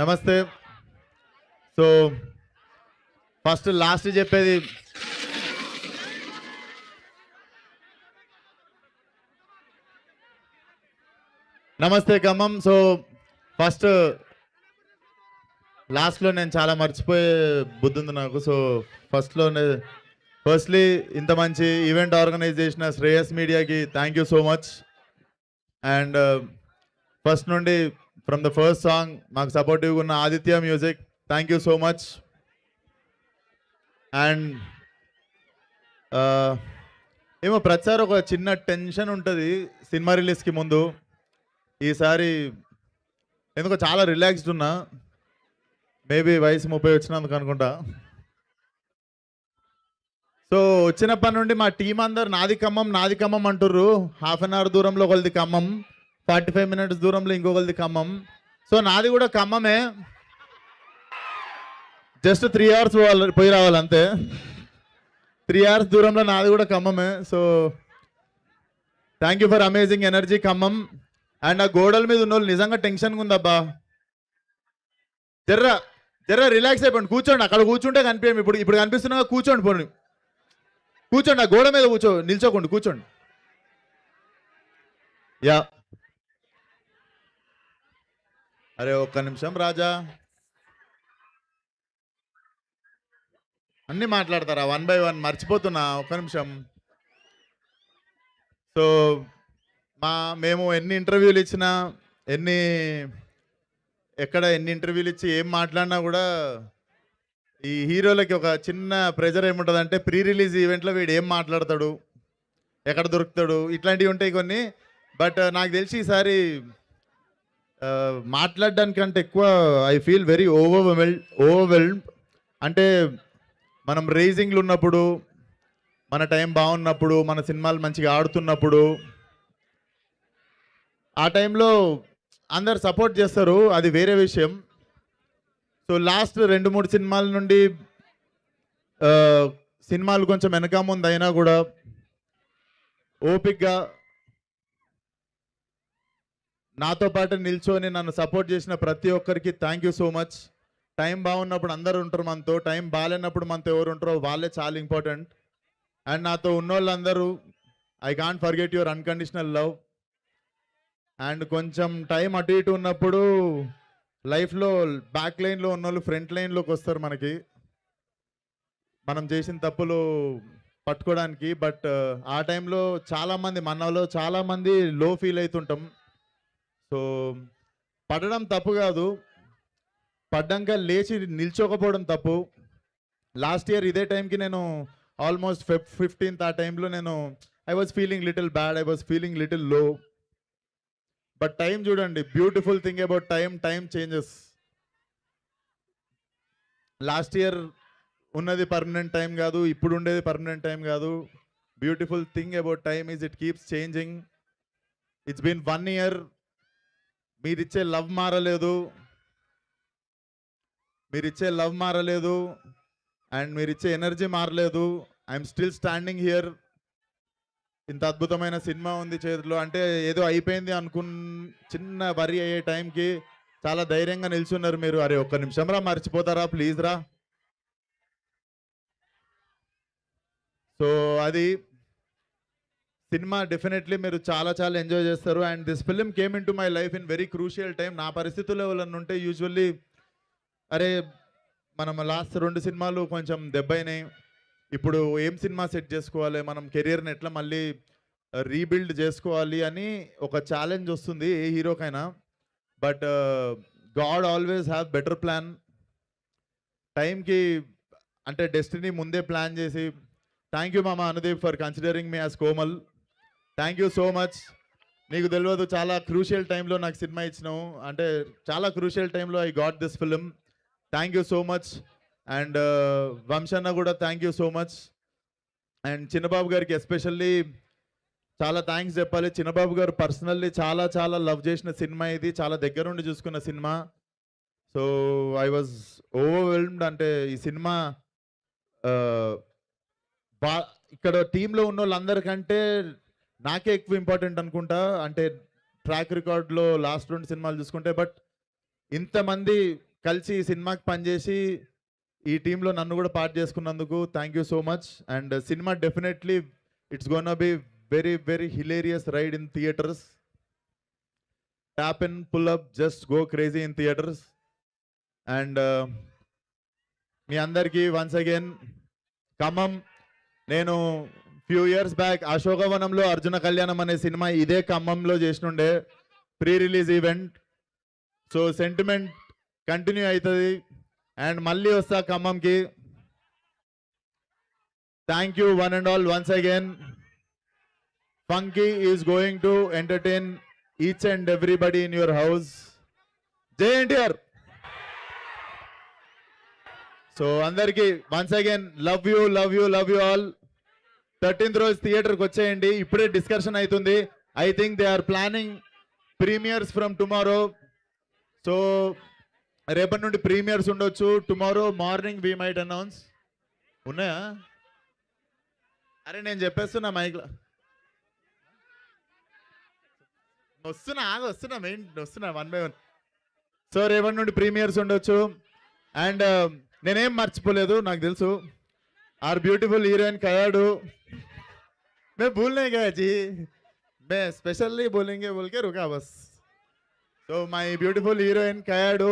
నమస్తే. So first last చెప్పేది నమస్తే ఖమ్మం. సో ఫస్ట్ లాస్ట్లో నేను చాలా మర్చిపోయే బుద్ధి ఉంది నాకు. సో ఫస్ట్లీ ఇంత మంచి ఈవెంట్ ఆర్గనైజ్ చేసిన శ్రేయస్ మీడియాకి thank you so much. And first నుండి ఫ్రమ్ ద ఫస్ట్ సాంగ్ మాకు సపోర్టివ్గా ఉన్న Aditya music, thank you so much. And ఏమో ప్రతిసారి ఒక చిన్న టెన్షన్ ఉంటుంది సినిమా రిలీజ్కి ముందు. ఈసారి ఎందుకో చాలా రిలాక్స్డ్ ఉన్నా, మేబీ వయసు 30 వచ్చినందుకు అనుకుంటా. సో వచ్చినప్పటి నుండి మా టీం అందరు నాది ఖమ్మం అంటుర్రు. హాఫ్ అన్ అవర్ దూరంలో ఒకరిది ఖమ్మం, 45 మినిట్స్ దూరంలో ఇంకొకరిది ఖమ్మం. సో నాది కూడా ఖమ్మమే, జస్ట్ 3 hours పోయి రావాలి అంతే. 3 hours దూరంలో నాది కూడా ఖమ్మమే. So thank you for amazing energy Khammam. And ఆ గోడల మీద ఉన్న వాళ్ళు నిజంగా టెన్షన్గా ఉందబ్బా. జర్ర రిలాక్స్ అయిపోండి, కూర్చోండి. అక్కడ కూర్చుంటే కనిపించం. ఇప్పుడు కనిపిస్తున్నా, కూర్చోండి. కూర్చోండి, ఆ గోడ మీద నిల్చోకండి, కూర్చోండి. యా, అరే ఒక్క నిమిషం రాజా, అన్నీ మాట్లాడతారా 1 by 1? మర్చిపోతున్నా, ఒక్క నిమిషం. సో మేము ఎన్ని ఇంటర్వ్యూలు ఇచ్చినా, ఎన్ని ఇంటర్వ్యూలు ఇచ్చి ఏం మాట్లాడినా కూడా ఈ హీరోలకి ఒక చిన్న ప్రెజర్ ఏముంటుందంటే, ప్రీ రిలీజ్ ఈవెంట్లో వీడు ఏం మాట్లాడతాడు, ఎక్కడ దొరుకుతాడు, ఇట్లాంటివి ఉంటాయి కొన్ని. బట్ నాకు తెలిసి ఈసారి మాట్లాడడానికంటే ఎక్కువ ఐ ఫీల్ వెరీ ఓవర్వెల్డ్. అంటే మనం రేజింగ్లు ఉన్నప్పుడు, మన టైం బాగున్నప్పుడు, మన సినిమాలు మంచిగా ఆడుతున్నప్పుడు, ఆ టైంలో అందరు సపోర్ట్ చేస్తారు, అది వేరే విషయం. సో లాస్ట్ 2-3 సినిమాల నుండి సినిమాలు కొంచెం వెనక ముందు అయినా కూడా ఓపిక్గా నాతో పాటు నిల్చొని నన్ను సపోర్ట్ చేసిన ప్రతి ఒక్కరికి thank you so much. Time బాగున్నప్పుడు అందరు ఉంటారు మనతో, టైం బాగాలేనప్పుడు మనతో ఎవరు ఉంటారో వాళ్ళే చాలా ఇంపార్టెంట్. అండ్ నాతో ఉన్నోళ్ళందరూ, I can't forget your unconditional love. And కొంచెం టైం అటు ఇటు ఉన్నప్పుడు లైఫ్లో బ్యాక్ లైన్లో ఉన్నోళ్ళు ఫ్రంట్ లైన్లోకి వస్తారు మనకి, మనం చేసిన తప్పులు పట్టుకోవడానికి. బట్ ఆ టైంలో చాలామంది, మనలో చాలామంది లో ఫీల్ అవుతుంటాం. సో పడడం తప్పు కాదు, పడ్డాక లేచి నిల్చోకపోవడం తప్పు. లాస్ట్ ఇయర్ ఇదే టైంకి నేను ఆల్మోస్ట్ Feb 15th ఆ టైంలో నేను I was feeling little bad, I was feeling little low. But time చూడండి, beautiful thing about time changes. Last year ఉన్నది పర్మనెంట్ టైం కాదు, ఇప్పుడు ఉండేది పర్మనెంట్ టైం కాదు. Beautiful thing about time is it keeps changing. It's been 1 year. మీరిచ్చే love మారలేదు, and మీరిచ్చే energy మారలేదు. I'm still standing here. ఇంత అద్భుతమైన సినిమా ఉంది చేతిలో, అంటే ఏదో అయిపోయింది చిన్న వరి అయ్యే టైంకి చాలా ధైర్యంగా నిల్చున్నారు మీరు. అరే ఒక్క నిమిషం రా, మర్చిపోతారా ప్లీజ్ రా. సో అది సినిమా డెఫినెట్లీ మీరు చాలా చాలా ఎంజాయ్ చేస్తారు. And this film came in to my life in very crucial time. నా పరిస్థితుల్లో ఎవరన్నా ఉంటే యూజువల్లీ అరే మనం లాస్ట్ 2 సినిమాలు కొంచెం దెబ్బైనాయి, ఇప్పుడు ఏం సినిమా సెట్ చేసుకోవాలి, మనం కెరియర్ని ఎట్లా మళ్ళీ రీబిల్డ్ చేసుకోవాలి అని ఒక ఛాలెంజ్ వస్తుంది ఏ హీరోకైనా. But God always have better plan. టైంకి అంటే డెస్టినీ ముందే ప్లాన్ చేసి, థ్యాంక్ యూ మామ Anudeep for considering me as Komal. Thank you so much. నీకు తెలియదు, చాలా క్రూషియల్ టైంలో నాకు సినిమా ఇచ్చినావు, అంటే చాలా క్రూషియల్ టైంలో I got this film. Thank you so much. And వంశన్న కూడా thank you so much. And Chinnababu గారికి ఎస్పెషల్లీ చాలా థ్యాంక్స్ చెప్పాలి. చిన్నబాబు గారు పర్సనల్లీ చాలా చాలా లవ్ చేసిన సినిమా ఇది, చాలా దగ్గరుండి చూసుకున్న cinema. So I was overwhelmed. అంటే ఈ సినిమా ఇక్కడ టీంలో ఉన్న వాళ్ళందరికంటే నాకే ఎక్కువ ఇంపార్టెంట్ అనుకుంటా. అంటే ట్రాక్ రికార్డ్లో లాస్ట్ 2 సినిమాలు చూసుకుంటే, బట్ ఇంతమంది కలిసి ఈ సినిమాకి పనిచేసి ఈ టీంలో నన్ను కూడా పార్ట్ చేసుకున్నందుకు thank you so much. And cinema definitely it's gonna be very very hilarious ride in theatres. Tap in, pull up, just go crazy in theatres. And మీ అందరికీ వన్స్ అగైన్ ఖమ్మం, నేను few years back Ashokavanamlo Arjuna Kalyanam అనే cinema ఇదే ఖమ్మంలో చేసినుండే pre release event. So sentiment continue అవుతుంది and మళ్ళీ వస్తా ఖమ్మంకి. Thank you one and all once again. Funky is going to entertain each and everybody in your house. జై ఎన్టీఆర్. సో అందరికి once again love you love you love you all. 13th రోజు థియేటర్కి వచ్చేయండి. ఇప్పుడే డిస్కషన్ అవుతుంది. I think they are planning premieres from tomorrow. So రేపటి నుండి premieres ఉండొచ్చు. Tomorrow morning we might announce. ఉన్నాయా? అరే నేను చెప్పేస్తున్నా మైక్లో. వస్తున్నా మెయిన్ వస్తున్నా 1 by 1. సో రేపటి నుండి ప్రీమియర్స్ ఉండొచ్చు. అండ్ నేనేం మర్చిపోలేదు, నాకు తెలుసు ఆర్ బ్యూటిఫుల్ హీరోయిన్ కయాడు. मैं भूल नहीं गया जी, मैं स्पेशली बोलेंगे बोल के रुका बस. तो माई ब्यूटीफुल हीरोइन कयाडू.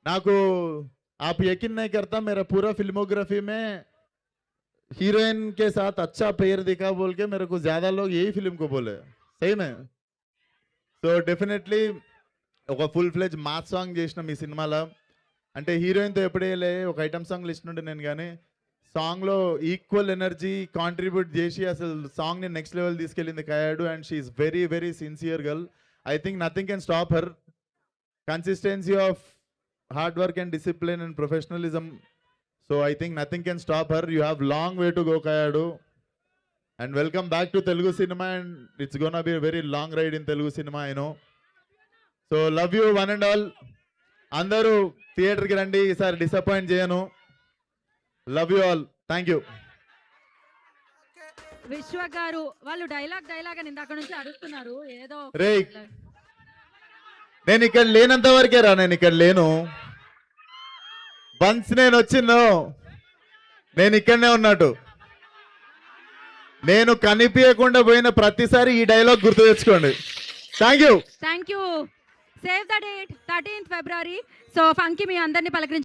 नाकू आप यकीन नहीं करता, मेरा पूरा फिल्मोग्राफी में हीरोइन के साथ अच्छा पेयर दिखा बोल के मेरे को ज्यादा लोग यही फिल्म को बोले. सही में. సో డెఫినెట్లీ ఒక ఫుల్ ఫ్లెజ్ మాస్ సాంగ్ చేసిన మీ సినిమాలో. అంటే హీరోయిన్తో ఎప్పుడే ఒక ఐటమ్ సాంగ్ లిస్ట్ నుండి నేను, కానీ సాంగ్లో ఈక్వల్ ఎనర్జీ కాంట్రిబ్యూట్ చేసి అసలు సాంగ్ని నెక్స్ట్ లెవెల్ తీసుకెళ్ళింది Kayadu. And she's very very sincere girl. I think nothing can stop her. Consistency of hard work and discipline and professionalism. So I think nothing can stop her. You have long way to go Kayadu. And welcome back to Telugu cinema, and it's gonna be a very long ride in Telugu cinema, I know. So love you one and all. Andaru theater ki randi, isari disappoint cheyanu. Love you all. Thank you. విశ్వ గారు వాళ్ళు dialogue అని ఇందాక నుంచి అడుగుతున్నారు ఏదో. రే నేను ఇక్కడ లేనంత వరకే రా, నేను ఇక్కడ లేను. వన్స్ నేను వచ్చిందో నేను ఇక్కడనే ఉన్నట్టు. నేను కనిపించకుండా పోయిన ప్రతిసారి ఈ డైలాగ్ గుర్తు తెచ్చుకోండి. Thank you. Save the date 13th February. So Funky మీ అందరినీ పలకరించి